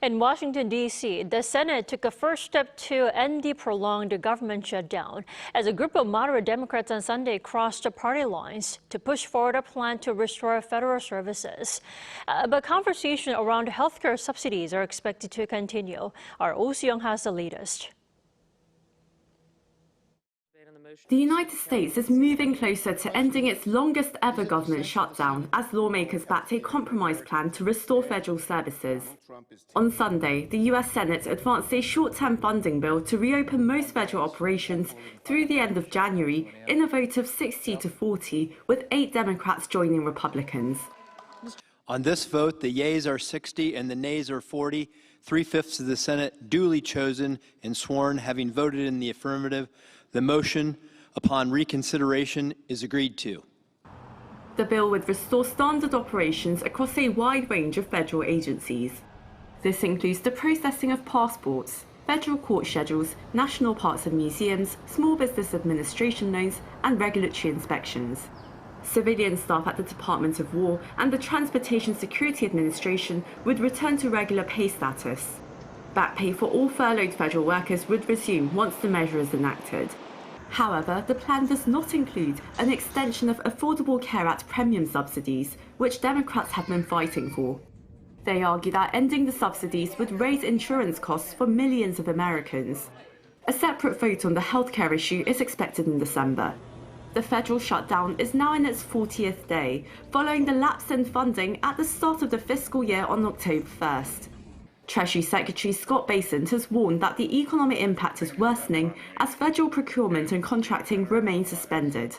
In Washington, D.C., the Senate took a first step to end the prolonged government shutdown as a group of moderate Democrats on Sunday crossed party lines to push forward a plan to restore federal services. But conversation around healthcare subsidies are expected to continue. Our Soo-young has the latest. The United States is moving closer to ending its longest ever government shutdown as lawmakers backed a compromise plan to restore federal services. On Sunday, the US Senate advanced a short-term funding bill to reopen most federal operations through the end of January in a vote of 60-40, with 8 Democrats joining Republicans. On this vote, the yeas are 60 and the nays are 40. 3/5 of the Senate duly chosen and sworn, having voted in the affirmative. The motion upon reconsideration is agreed to. The bill would restore standard operations across a wide range of federal agencies. This includes the processing of passports, federal court schedules, national parks and museums, small business administration loans, and regulatory inspections. Civilian staff at the Department of War and the Transportation Security Administration would return to regular pay status. Back pay for all furloughed federal workers would resume once the measure is enacted. However, the plan does not include an extension of Affordable Care Act premium subsidies, which Democrats have been fighting for. They argue that ending the subsidies would raise insurance costs for millions of Americans. A separate vote on the healthcare issue is expected in December. The federal shutdown is now in its 40th day, following the lapse in funding at the start of the fiscal year on October 1st. Treasury Secretary Scott Bessent has warned that the economic impact is worsening as federal procurement and contracting remain suspended.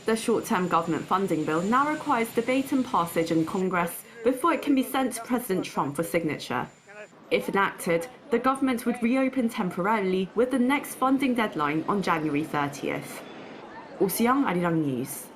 The short-term government funding bill now requires debate and passage in Congress before it can be sent to President Trump for signature. If enacted, the government would reopen temporarily with the next funding deadline on January 30th. Soo-young, Arirang News.